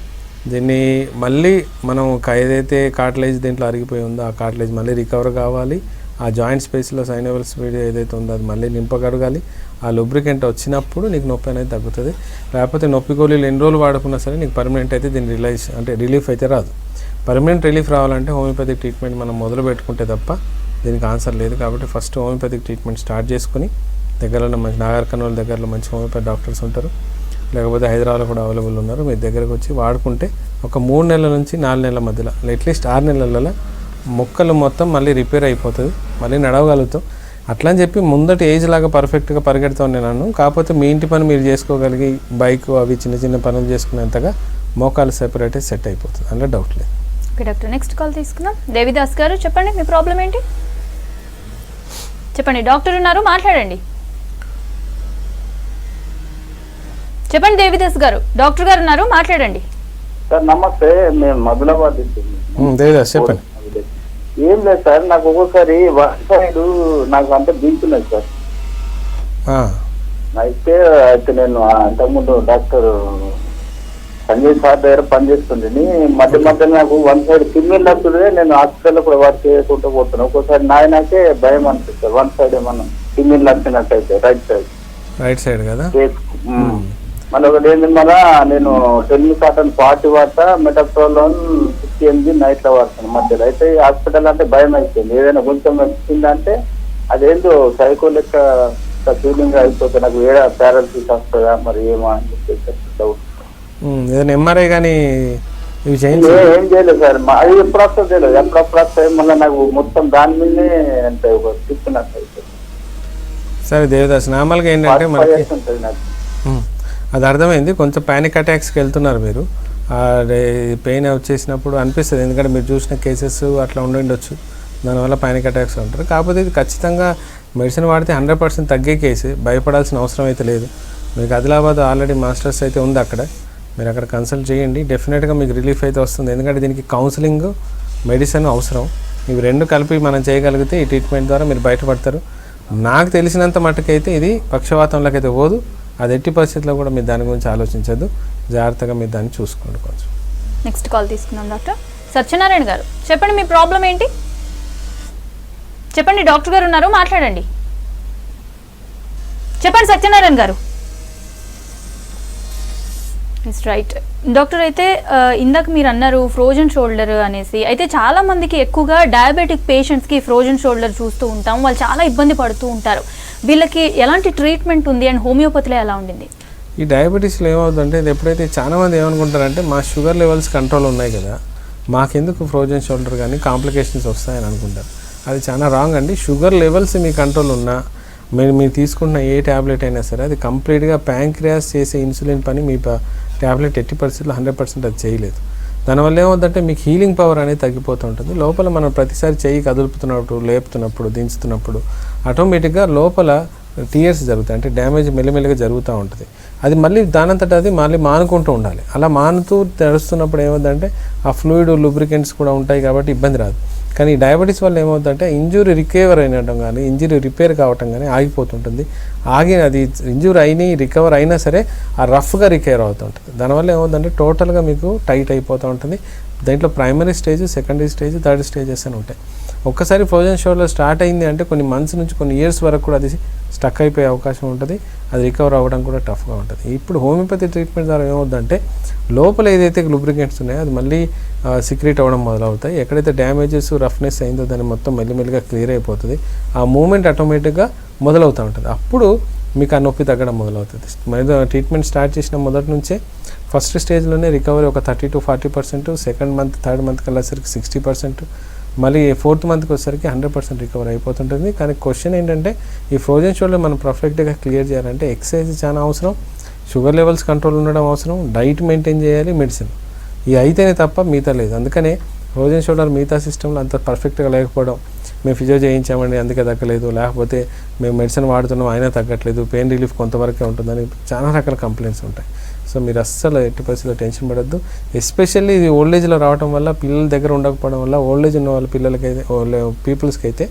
దీన్ని మళ్ళీ మనం ఏదైతే కార్టిలేజ్ దీంట్లో అరిగిపోయి ఉందో ఆ కార్టిలేజ్ మళ్ళీ రికవర్ కావాలి. ఆ జాయింట్ స్పేస్లో సైనోవల్ స్పీడ్ ఏదైతే ఉందో అది మళ్ళీ నింపగలగాలి. ఆ లూబ్రికెంట్ వచ్చినప్పుడు నీకు నొప్పి అనేది తగ్గుతుంది. లేకపోతే నొప్పి గోళీలు ఎన్ని రోజులు వాడుకున్నా సరే నీకు పర్మనెంట్ అయితే దీన్ని రిలీఫ్ అయితే రాదు. పర్మనెంట్ రిలీఫ్ రావాలంటే హోమియోపతిక్ ట్రీట్మెంట్ మనం మొదలు పెట్టుకుంటే తప్ప దీనికి ఆన్సర్ లేదు. కాబట్టి ఫస్ట్ హోమియోపతిక్ ట్రీట్మెంట్ స్టార్ట్ చేసుకుని దగ్గరలో మంచి నాగర్ కర్నూలు దగ్గరలో మంచి హోమియోపతి డాక్టర్స్ ఉంటారు, లేకపోతే హైదరాబాద్లో కూడా అవైలబుల్ ఉన్నారు. మీ దగ్గరకు వచ్చి వాడుకుంటే ఒక 3 నెలల నుంచి 4 నెలల మధ్యలో అట్లీస్ట్ 6 నెలలలో మొక్కలు మొత్తం మళ్ళీ రిపేర్ అయిపోతుంది, మళ్ళీ నడవగలుగుతాం. అట్లా అని చెప్పి ముందటి ఏజ్ లాగా పర్ఫెక్ట్గా పరిగెడతాను నేను. కాకపోతే మీ ఇంటి పని మీరు చేసుకోగలిగి బైక్ అవి చిన్న చిన్న పనులు చేసుకునేంతగా మోకాలు సెపరేట్ సెట్ అయిపోతుంది, అందులో డౌట్ లేదు. ఓకే డాక్టర్, నెక్స్ట్ కాల్ తీసుకుందాం. దేవిదాస్ గారు చెప్పండి, మీ ప్రాబ్లం ఏంటి చెప్పండి. డాక్టర్ ఉన్నారు, మాట్లాడండి. చెప్పండి దేవిదాస్ గారు, డాక్టర్ గారు ఉన్నారు, మాట్లాడండి. సార్ నమస్తే, మేము మధులాబాద్ దేవిదాస్ చెప్పండి. ఏం లేదు సార్, నాకు ఒక్కొక్కసారి వన్ సైడ్ నాకు అంటే బీచున్నది సార్. అయితే నేను అంతకుముందు డాక్టర్ సంజయ్ సార్ దగ్గర పనిచేస్తుంది. మధ్య మధ్య నాకు వన్ సైడ్ కిమ్మిల్ వస్తుంది. నేను హాస్పిటల్లో కూడా వర్క్ చేసుకుంటూ పోతున్నాను. ఒక్కోసారి నాకే భయం అనిపిస్తుంది, వన్ సైడ్ ఏమన్నా కిమ్మిల్ వచ్చినట్టయితే రైట్ సైడ్ కదా. మళ్ళీ ఒకటి ఏంటి, మళ్ళా నేను 10 కాటన్ 40 వాడతా, మెటాప్రోలోన్ 50 mg నైట్లో వాడతాను మధ్యలో. అయితే హాస్పిటల్ అంటే భయం అయిపోయింది, ఏదైనా కొంచెం వచ్చిందంటే అదేందో సైకో లెక్క ఫీలింగ్ అయిపోతుంది. నాకు వేరే పారాలసిస్ వస్తుందా మరి ఏమో అని చెప్పేసి డౌట్. ఏదైనా ఎంఆర్ఐ కానీ ఇవి ఏం చేయలేదు సార్, అది ఎప్పుడు వస్తుంది తెలియదు. ఎప్పుడప్పుడు వస్తాయి, మళ్ళీ నాకు మొత్తం దాని మీదనే అంటే ఒక తిప్పినట్టు అయిపోతుంది. సరే దేవదాస్, నార్మల్గా ఏంటంటే మనకి అది అర్థమైంది, కొంచెం ప్యానిక్ అటాక్స్కి వెళ్తున్నారు మీరు. పెయిన్ వచ్చేసినప్పుడు అనిపిస్తుంది, ఎందుకంటే మీరు చూసిన కేసెస్ అట్లా ఉండొచ్చు, దానివల్ల ప్యానిక్ అటాక్స్ ఉంటారు. కాకపోతే ఇది ఖచ్చితంగా మెడిసిన్ వాడితే 100% తగ్గే కేసు, భయపడాల్సిన అవసరం అయితే లేదు. మీకు ఆదిలాబాద్ ఆల్రెడీ మాస్టర్స్ అయితే ఉంది, అక్కడ మీరు అక్కడ కన్సల్ట్ చేయండి, డెఫినెట్గా మీకు రిలీఫ్ అయితే వస్తుంది. ఎందుకంటే దీనికి కౌన్సిలింగ్, మెడిసిన్ అవసరం. ఇవి రెండు కలిపి మనం చేయగలిగితే ఈ ట్రీట్మెంట్ ద్వారా మీరు బయటపడతారు. నాకు తెలిసినంత మట్టుకైతే ఇది పక్షవాతంలోకి అయితే పోదు. అది ఎట్టి పరిస్థితుల్లో కూడా మీరు దాని గురించి ఆలోచించద్దు, జాగ్రత్తగా మీరు దాన్ని చూసుకోండి. కొంచెం నెక్స్ట్ కాల్ తీసుకుందాం. డాక్టర్ సత్యనారాయణ గారు చెప్పండి, మీ ప్రాబ్లం ఏంటి చెప్పండి. డాక్టర్ గారు ఉన్నారు, మాట్లాడండి. చెప్పండి సత్యనారాయణ గారు. It's right doctor. అయితే ఇందాక మీరు అన్నారు ఫ్రోజన్ షోల్డర్ అనేసి. అయితే చాలా మందికి ఎక్కువగా డయాబెటిక్ పేషెంట్స్కి ఫ్రోజన్ షోల్డర్ చూస్తూ ఉంటాం, వాళ్ళు చాలా ఇబ్బంది పడుతూ ఉంటారు. వీళ్ళకి ఎలాంటి ట్రీట్మెంట్ ఉంది అండ్ హోమియోపతిలో ఎలా ఉండింది? ఈ డయాబెటీస్లో ఏమవుతుందంటే, ఇది ఎప్పుడైతే చాలామంది ఏమనుకుంటారంటే మా షుగర్ లెవెల్స్ కంట్రోల్ ఉన్నాయి కదా, మాకెందుకు ఫ్రోజన్ షోల్డర్ కానీ కాంప్లికేషన్స్ వస్తాయని అనుకుంటారు. అది చాలా రాంగ్ అండి. షుగర్ లెవెల్స్ మీ కంట్రోల్ ఉన్నా మీరు తీసుకుంటున్న ఏ ట్యాబ్లెట్ అయినా సరే అది కంప్లీట్గా ప్యాంక్రియాస్ చేసే ఇన్సులిన్ పని మీ ట్యాబ్లెట్ 80% 100% అది చేయలేదు. దానివల్ల ఏమవుతుందంటే మీకు హీలింగ్ పవర్ అనేది తగ్గిపోతూ ఉంటుంది. లోపల మనం ప్రతిసారి చెయ్యి కదులుపుతున్నప్పుడు, లేపుతున్నప్పుడు, దించుతున్నప్పుడు ఆటోమేటిక్గా లోపల టీయర్స్ జరుగుతాయి, అంటే డ్యామేజ్ మెల్లిమెల్లిగా జరుగుతూ ఉంటుంది. అది మళ్ళీ దానంతట అది మళ్ళీ మానుకుంటూ ఉండాలి. అలా మానుతూ తెరుస్తున్నప్పుడు ఏమవుతుందంటే ఆ ఫ్లూయిడ్ లూబ్రికెంట్స్ కూడా ఉంటాయి కాబట్టి ఇబ్బంది రాదు. కానీ ఈ డయాబెటీస్ వల్ల ఏమవుతుందంటే ఇంజురీ రికవర్ అయినడం కానీ ఇంజురీ రిపేర్ కావటం కానీ ఆగిపోతుంటుంది. అది ఇంజురీ అయినా రికవర్ అయినా సరే ఆ రఫ్గా రికవర్ అవుతుంటుంది. దానివల్ల ఏమవుతుందంటే టోటల్గా మీకు టైట్ అయిపోతూ ఉంటుంది. దీంట్లో primary stage, secondary stage, third stages అని ఉంటాయి. ఒక్కసారి ఫ్రోజన్ షోల్డర్ స్టార్ట్ అయింది అంటే కొన్ని మంత్స్ నుంచి కొన్ని ఇయర్స్ వరకు కూడా అది స్టక్ అయిపోయే అవకాశం ఉంటుంది. అది రికవర్ అవ్వడం కూడా టఫ్గా ఉంటుంది. ఇప్పుడు హోమియోపతి ట్రీట్మెంట్ ద్వారా ఏమవుతుందంటే లోపల ఏదైతే లూబ్రికెంట్స్ ఉన్నాయో అది మళ్ళీ సిక్రీట్ అవ్వడం మొదలవుతాయి. ఎక్కడైతే డ్యామేజెస్, రఫ్నెస్ అయిందో దాన్ని మొత్తం మెల్లిమెల్లిగా క్లియర్ అయిపోతుంది. ఆ మూమెంట్ ఆటోమేటిక్గా మొదలవుతూ ఉంటుంది. అప్పుడు మీకు ఆ నొప్పి తగ్గడం మొదలవుతుంది. ట్రీట్మెంట్ స్టార్ట్ చేసిన మొదటి నుంచే ఫస్ట్ స్టేజ్లోనే రికవరీ ఒక 30 to 40%, సెకండ్ మంత్, థర్డ్ మంత్కి వెళ్ళేసరికి 60%, మళ్ళీ 4th మంత్కి వచ్చేసరికి 100% రికవర్ అయిపోతుంటుంది. కానీ క్వశ్చన్ ఏంటంటే ఈ ఫ్రోజన్ షోల్డర్ మనం పర్ఫెక్ట్గా క్లియర్ చేయాలంటే ఎక్సర్సైజ్ చాలా అవసరం, షుగర్ లెవెల్స్ కంట్రోల్ ఉండడం అవసరం, డైట్ మెయింటైన్ చేయాలి, మెడిసిన్. ఇవి అయితేనే తప్ప మిగతా లేదు. అందుకనే ఫ్రోజన్ షోల్డర్ మిగతా సిస్టంలో అంత పర్ఫెక్ట్గా లేకపోవడం, మేము ఫిజియో చేయించామండి అందుకే తగ్గలేదు, లేకపోతే మేము మెడిసిన్ వాడుతున్నాం అయినా తగ్గట్లేదు, పెయిన్ రిలీఫ్ కొంతవరకే ఉంటుందని చాలా రకాల కంప్లైంట్స్ ఉంటాయి. సో మీరు అస్సలు ఎట్టి పరిస్థితుల్లో టెన్షన్ పడద్దు. ఎస్పెషల్లీ ఇది ఓల్డ్ ఏజ్లో రావడం వల్ల, పిల్లల దగ్గర ఉండకపోవడం వల్ల ఓల్డ్ ఏజ్ ఉన్న వాళ్ళ పిల్లలకైతే పీపుల్స్కి అయితే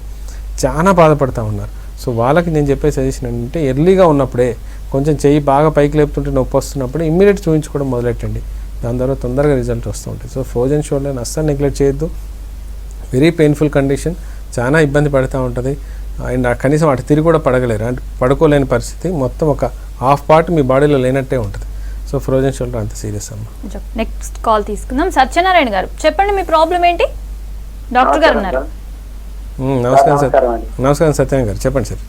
చాలా బాధపడుతూ ఉన్నారు. సో వాళ్ళకి నేను చెప్పే సజెషన్ ఏంటంటే ఎర్లీగా ఉన్నప్పుడే కొంచెం చెయ్యి బాగా పైకి లేపుతుంటే నొప్పి వస్తున్నప్పుడు ఇమ్మీడియట్ చూపించుకోవడం మొదలెట్టండి. దాని ద్వారా తొందరగా రిజల్ట్ వస్తూ ఉంటుంది. సో ఫ్రోజన్ షోల్డర్ని అస్సలు నెగ్లెక్ట్ చేయొద్దు. వెరీ పెయిన్ఫుల్ కండిషన్, చాలా ఇబ్బంది పడుతూ ఉంటుంది. అండ్ కనీసం అటు తిరిగి కూడా పడగలేరు, అంటే పడుకోలేని పరిస్థితి, మొత్తం ఒక హాఫ్ పార్ట్ మీ బాడీలో లేనట్టే ఉంటుంది. సో ఫ్రోజన్ షోల్డర్ అంత సీరియస్ అమ్మా. నెక్స్ట్ కాల్ తీసుకుందాం. సత్యనారాయణ గారు చెప్పండి, మీ ప్రాబ్లం ఏంటి? డాక్టర్ గారు ఉన్నారు. నమస్కారం సార్. నమస్కారం సత్యనారాయణ గారు, చెప్పండి సార్.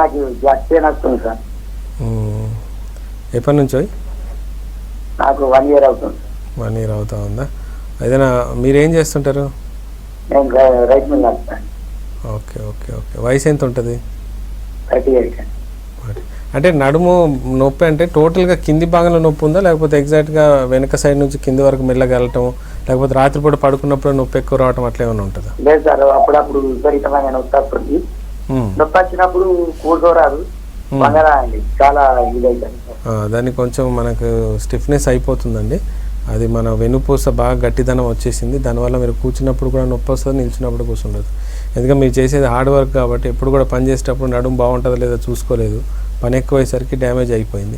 నాకు బ్యాక్ పెయిన్ వస్తుంది సార్. ఎప్పటి నుంచో? నాకు 1 year అవుతుంది. 1 year అవుతా ఉందా? ఏదైనా మీరేం చేస్తుంటారు? నేను రైట్ మిల్ నడుపుతాను. Okay okay okay. వయసు ఎంత ఉంటుంది? 38. అంటే నడుము నొప్పి అంటే టోటల్గా కింది భాగంలో నొప్పి ఉందా, లేకపోతే ఎగ్జాక్ట్గా వెనక సైడ్ నుంచి కింది వరకు మెల్లగా వెళ్ళటం, లేకపోతే రాత్రిపూట పడుకున్నప్పుడు నొప్పి ఎక్కువ రావటం అట్లా ఏమైనా ఉంటుందా? లేదు సార్, అప్పుడప్పుడు విపరీతమైన నొప్పి నొప్పి వచ్చినప్పుడు కూర్చోరాదు, బంగారా అండి, చాలా ఇదైతుంది. దానికి కొంచెం మనకు స్టిఫ్నెస్ అయిపోతుందండి. అది మన వెనుపూస బాగా గట్టిదనం వచ్చేసింది. దానివల్ల మీరు కూర్చున్నప్పుడు కూడా నొప్పి వస్తుంది, నిల్చున్నప్పుడు కూర్చుండదు. ఎందుకంటే మీరు చేసేది హార్డ్ వర్క్ కాబట్టి ఎప్పుడు కూడా పని చేసేటప్పుడు నడుము బాగుంటుందో లేదో చూసుకోలేదు, పని ఎక్కువయ్యేసరికి డ్యామేజ్ అయిపోయింది.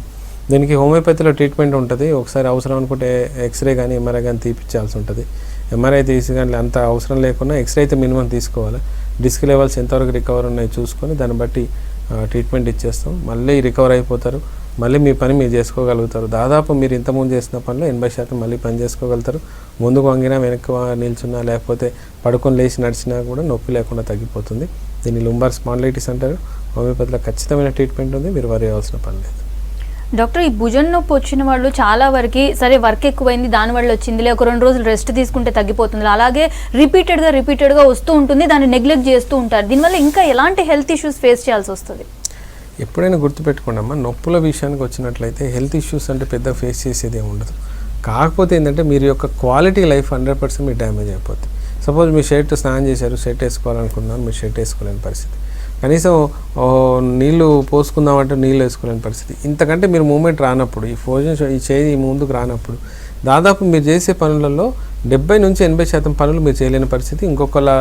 దీనికి హోమియోపతిలో ట్రీట్మెంట్ ఉంటుంది. ఒకసారి అవసరం అనుకుంటే ఎక్స్రే కానీ ఎంఆర్ఐ కానీ తీపిచ్చాల్సి ఉంటుంది. ఎంఆర్ఐ తీసి కానీ అంత అవసరం లేకుండా ఎక్స్రే అయితే మినిమం తీసుకోవాలి. డిస్క్ లెవెల్స్ ఎంతవరకు రికవర్ ఉన్నాయో చూసుకొని దాన్ని బట్టి ట్రీట్మెంట్ ఇచ్చేస్తాం. మళ్ళీ రికవర్ అయిపోతారు, మళ్ళీ మీ పని మీరు చేసుకోగలుగుతారు. దాదాపు మీరు ఇంతకుముందు చేసిన పనిలో 80% మళ్ళీ పని చేసుకోగలుగుతారు. ముందుకు వంగినా వెనక్కి నిల్చున్నా లేకపోతే పడుకొని లేచి నడిచినా కూడా నొప్పి లేకుండా తగ్గిపోతుంది. దీన్ని లుంబార్ స్పాండిలైటిస్ అంటారు. హోమియోపతిలో ఖచ్చితమైన ట్రీట్మెంట్ ఉంది, మీరు వరి అవ్వాల్సిన పని లేదు. డాక్టర్, ఈ భుజం నొప్పి వచ్చిన వాళ్ళు చాలా వరకు సరే వర్క్ ఎక్కువైంది దానివల్ల వచ్చింది, ఒక 2 రోజులు రెస్ట్ తీసుకుంటే తగ్గిపోతుంది, అలాగే రిపీటెడ్గా వస్తూ ఉంటుంది, దాన్ని నెగ్లెక్ట్ చేస్తూ ఉంటారు. దీనివల్ల ఇంకా ఎలాంటి హెల్త్ ఇష్యూస్ ఫేస్ చేయాల్సి వస్తుంది? ఎప్పుడైనా గుర్తుపెట్టుకోండి అమ్మా, నొప్పుల విషయానికి వచ్చినట్లయితే హెల్త్ ఇష్యూస్ అంటే పెద్ద ఫేస్ చేసేది ఏమి ఉండదు. కాకపోతే ఏంటంటే మీరు యొక్క క్వాలిటీ లైఫ్ 100% మీరు డ్యామేజ్ అయిపోతుంది. సపోజ్ మీ షర్ట్ స్నానం చేశారు, షర్ట్ వేసుకోవాలనుకున్నాను, మీరు షర్ట్ వేసుకోలేని పరిస్థితి, కనీసం నీళ్లు పోసుకుందామంటే నీళ్ళు వేసుకోలేని పరిస్థితి. ఇంతకంటే మీరు మూమెంట్ రానప్పుడు, ఈ చేయి ముందుకు రానప్పుడు దాదాపు మీరు చేసే పనులలో 70 నుంచి 80% పనులు మీరు చేయలేని పరిస్థితి, ఇంకొకళ్ళ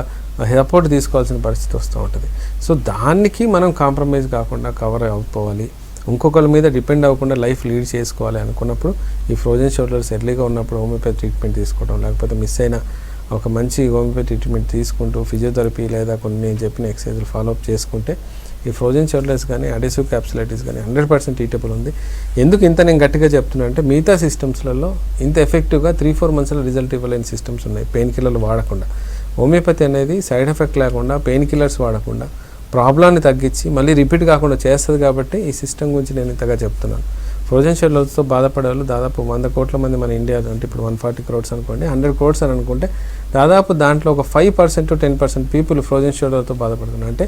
సపోర్ట్ తీసుకోవాల్సిన పరిస్థితి వస్తూ ఉంటుంది. సో దానికి మనం కాంప్రమైజ్ కాకుండా కవర్ అయిపోవాలి, ఇంకొకరి మీద డిపెండ్ అవ్వకుండా లైఫ్ లీడ్ చేసుకోవాలి అనుకున్నప్పుడు ఈ ఫ్రోజన్ షోల్డర్స్ ఎర్లీగా ఉన్నప్పుడు హోమియోపతి ట్రీట్మెంట్ తీసుకోవడం, లేకపోతే మిస్ అయిన ఒక మంచి హోమియోపతి ట్రీట్మెంట్ తీసుకుంటూ ఫిజియోథెరపీ లేదా కొన్ని నేను చెప్పిన ఎక్సర్సైజులు ఫాలోఅప్ చేసుకుంటే ఈ ఫ్రోజన్ షోల్డర్స్ కానీ అడెసివ్ క్యాప్సులైటిస్ కానీ 100% ట్రీటబుల్ ఉంది. ఎందుకు ఇంత నేను గట్టిగా చెప్తున్నా అంటే మిగతా సిస్టమ్స్లలో ఇంత ఎఫెక్టివ్గా 3-4 మంత్స్లో రిజల్ట్ ఇవ్వలేని సిస్టమ్స్ ఉన్నాయి పెయిన్ కిల్లర్లు వాడకుండా. హోమియోపతి అనేది సైడ్ ఎఫెక్ట్ లేకుండా పెయిన్ కిల్లర్స్ వాడకుండా ప్రాబ్లాన్ని తగ్గించి మళ్ళీ రిపీట్ కాకుండా చేస్తుంది. కాబట్టి ఈ సిస్టమ్ గురించి నేను ఇంతగా చెప్తున్నాను. ఫ్రోజన్ షోల్డర్స్తో బాధపడే వాళ్ళు దాదాపు 100 కోట్ల మంది మన ఇండియా, అంటే ఇప్పుడు 140 crores అనుకోండి, 100 crores అని అనుకుంటే దాదాపు దాంట్లో ఒక 5% to 10% పీపుల్ ఫ్రోజన్ షోల్డర్తో బాధపడుతున్నారు. అంటే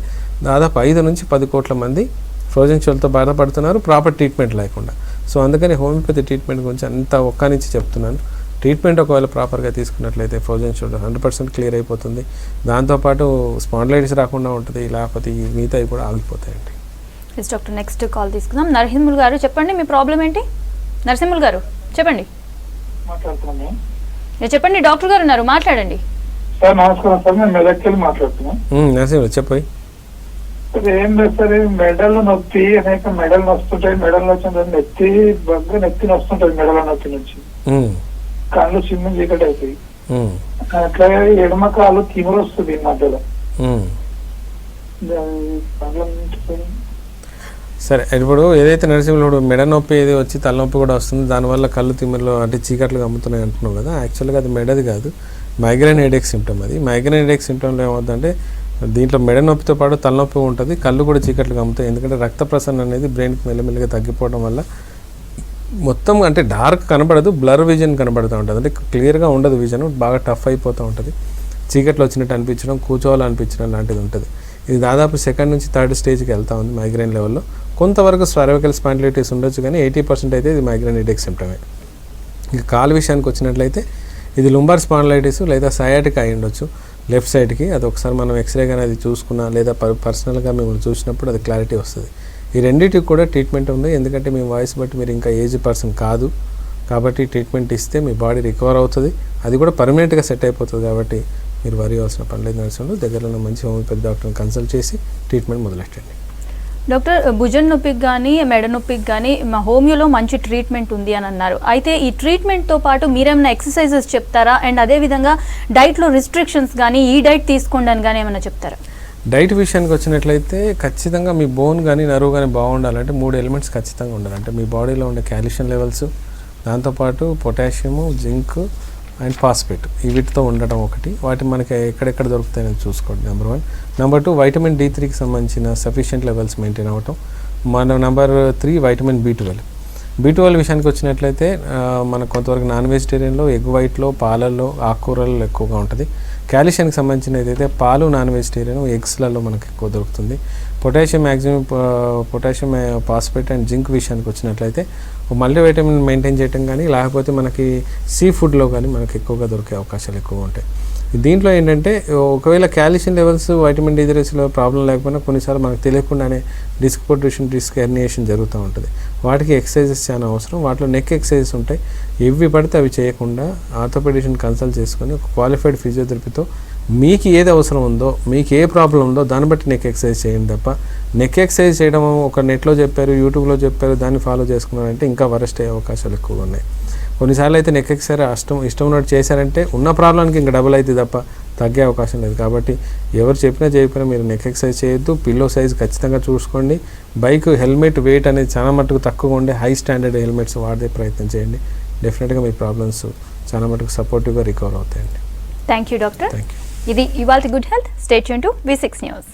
దాదాపు 5 నుంచి 10 కోట్ల మంది ఫ్రోజన్ షోల్డర్తో బాధపడుతున్నారు ప్రాపర్ ట్రీట్మెంట్ లేకుండా. సో అందుకని హోమియోపతి ట్రీట్మెంట్ గురించి అంత ఒక్క నుంచి చెప్తున్నాను. ట్రీట్మెంట్ ఒకవేళ ప్రాపర్గా తీసుకున్నట్లయితే ఫ్రోజన్ షోల్డర్ 100% క్లియర్ అయిపోతుంది. దాంతోపాటు స్పాండిలైటిస్ రాకుండా ఉంటుంది, లేకపోతే ఈ మిగతావి కూడా ఆగిపోతాయండి. ఎస్ డాక్టర్, నెక్స్ట్ కాల్ తీసుకుందాం. నరసింహులు గారు చెప్పండి, మీ ప్రాబ్లం ఏంటి? నరసింహులు గారు చెప్పండి. చెప్పండి, డాక్టర్ గారు ఉన్నారు, మాట్లాడండి. సార్ నమస్కారం సార్, నేను మెదక్కి మాట్లాడుతున్నాను. నరసింహులు చెప్పండి. ఏం లేదు సార్, మెడలు నొప్పి అనేక మెడలు నొస్తుంటాయి, మెడలు వచ్చిన నెత్తి నెత్తి నొస్తుంటది, మెడల నొప్పి నుంచి కళ్ళు చిన్న చీకటి అవుతాయి, అట్లాగే ఎడమ కాలు తిమిరి వస్తుంది ఈ మధ్యలో. సరే, ఇప్పుడు ఏదైతే నరసింహుడు మెడ నొప్పి ఏది వచ్చి తలనొప్పి కూడా వస్తుంది, దానివల్ల కళ్ళు తిమ్మిరిలో అంటే చీకట్లు అమ్ముతున్నాయి అంటున్నావు కదా, యాక్చువల్గా అది మెడది కాదు, మైగ్రేన్ హెడేక్ సిమ్టమ్. అది మైగ్రేన్ హెడేక్ సిమ్టంలో ఏమవుతుందంటే దీంట్లో మెడ నొప్పితో పాటు తలనొప్పి ఉంటుంది, కళ్ళు కూడా చీకట్లు అమ్ముతాయి. ఎందుకంటే రక్త ప్రసరణ అనేది బ్రెయిన్కి మెల్లమెల్లగా తగ్గిపోవడం వల్ల మొత్తం అంటే డార్క్ కనబడదు, బ్లర్ విజన్ కనబడుతూ ఉంటుంది. అంటే క్లియర్గా ఉండదు విజన్, బాగా టఫ్ అయిపోతూ ఉంటుంది, చీకట్లు వచ్చినట్టు అనిపించడం, కూర్చోవాలనిపించడం లాంటిది ఉంటుంది. ఇది దాదాపు 2nd నుంచి 3rd స్టేజ్కి వెళ్తూ ఉంది మైగ్రేన్ లెవెల్లో. కొంతవరకు సర్వైకల్ స్పాండిలైటిస్ ఉండొచ్చు, కానీ 80% అయితే ఇది మైగ్రేన్ హెడేక్ సిమ్టమే. ఇక కాలు విషయానికి వచ్చినట్లయితే ఇది లుంబార్ స్పాండిలైటిస్ లేదా సయాటిక్ అయి ఉండొచ్చు లెఫ్ట్ సైడ్కి. అది ఒకసారి మనం ఎక్స్రే కానీ అది చూసుకున్నా లేదా పర్సనల్గా మిమ్మల్ని చూసినప్పుడు అది క్లారిటీ వస్తుంది. ఈ రెండింటికి కూడా ట్రీట్మెంట్ ఉంది, ఎందుకంటే మీ వాయిస్ బట్టి మీరు ఇంకా ఏజ్ పర్సన్ కాదు కాబట్టి ట్రీట్మెంట్ ఇస్తే మీ బాడీ రికవర్ అవుతుంది, అది కూడా పర్మనెంట్గా సెట్ అయిపోతుంది. కాబట్టి మీరు వరి అవ్వాల్సిన పని లేదు. నర్సులు దగ్గరలో మంచి హోమియోపతి డాక్టర్ని కన్సల్ట్ చేసి ట్రీట్మెంట్ మొదలెట్టండి. డాక్టర్, భుజం నొప్పికి కానీ మెడ నొప్పికి కానీ మా హోమియోలో మంచి ట్రీట్మెంట్ ఉంది అని అన్నారు. అయితే ఈ ట్రీట్మెంట్తో పాటు మీరేమైనా ఎక్సర్సైజెస్ చెప్తారా? అండ్ అదేవిధంగా డైట్లో రిస్ట్రిక్షన్స్ కానీ ఈ డైట్ తీసుకోండి అని కానీ ఏమైనా చెప్తారా? డైట్ విషయానికి వచ్చినట్లయితే ఖచ్చితంగా మీ బోన్ కానీ నరువు కానీ బాగుండాలంటే 3 ఎలిమెంట్స్ ఖచ్చితంగా ఉండాలి. అంటే మీ బాడీలో ఉండే కాల్షియం లెవెల్స్, దాంతోపాటు పొటాషియము, జింక్ అండ్ ఫాస్ఫేట్, ఈ వీటితో ఉండటం ఒకటి. వాటి మనకి ఎక్కడెక్కడ దొరుకుతాయని చూసుకోండి, నెంబర్ 1. నెంబర్ 2 వైటమిన్ D3కి సంబంధించిన సఫిషియెంట్ లెవెల్స్ మెయింటైన్ అవ్వటం. మన నెంబర్ 3 వైటమిన్ B12. B12 విషయానికి వచ్చినట్లయితే మనకు కొంతవరకు నాన్ వెజిటేరియన్లో ఎగ్ వైట్లో, పాలల్లో, ఆకుకూరల్లో ఎక్కువగా ఉంటుంది. కాల్షియానికి సంబంధించిన ఏదైతే పాలు నాన్ వెజిటేరియన్, ఎగ్స్లలో మనకు ఎక్కువ దొరుకుతుంది. Potassium maximum, potassium phosphate and zinc విషయానికి వచ్చినట్లయితే మల్టీవైటమిన్ మెయింటైన్ చేయడం కానీ లేకపోతే మనకి సీ ఫుడ్లో కానీ మనకు ఎక్కువగా దొరికే అవకాశాలు ఎక్కువ ఉంటాయి. దీంట్లో ఏంటంటే ఒకవేళ కాల్షియం లెవెల్స్ వైటమిన్ D3లో ప్రాబ్లం లేకపోయినా కొన్నిసార్లు మనకు తెలియకుండానే డిస్క్ ప్రొట్రూషన్, డిస్క్ హెర్నియేషన్ జరుగుతూ ఉంటుంది. వాటికి ఎక్సర్సైజెస్ చాలా అవసరం. వాటిలో నెక్ ఎక్సర్సైజెస్ ఉంటాయి. ఎవి పడితే అవి చేయకుండా ఆర్థోపెడిషియన్ కన్సల్ట్ చేసుకొని ఒక క్వాలిఫైడ్ ఫిజియోథెరపీతో మీకు ఏది అవసరం ఉందో, మీకు ఏ ప్రాబ్లం ఉందో దాన్ని బట్టి నెక్ ఎక్సర్సైజ్ చేయండి తప్ప నెక్ ఎక్సర్సైజ్ చేయడం ఒక నెట్లో చెప్పారు, యూట్యూబ్లో చెప్పారు, దాన్ని ఫాలో చేసుకున్నారంటే ఇంకా వరస్ట్ అయ్యే అవకాశాలు ఎక్కువగా ఉన్నాయి. కొన్నిసార్లు అయితే నెక్ ఎక్సర్సైజ్ ఇష్టం ఉన్నట్టు చేశారంటే ఉన్న ప్రాబ్లానికి ఇంకా డబుల్ అవుతుంది తప్ప తగ్గే అవకాశం లేదు. కాబట్టి ఎవరు చెప్పినా చేయకపోయినా మీరు నెక్ ఎక్సర్సైజ్ చేయొద్దు. పిల్లో సైజ్ ఖచ్చితంగా చూసుకోండి. బైక్ హెల్మెట్ వెయిట్ అనేది చాలా మటుకు తక్కువగా ఉండే హై స్టాండర్డ్ హెల్మెట్స్ వాడే ప్రయత్నం చేయండి. డెఫినెట్గా మీ ప్రాబ్లమ్స్ చాలా మటుకు సపోర్టివ్గా రికవర్ అవుతాయండి. Thank you doctor. Thank you. ఇది ఇవాల్టి good health. Stay tune to V6 news.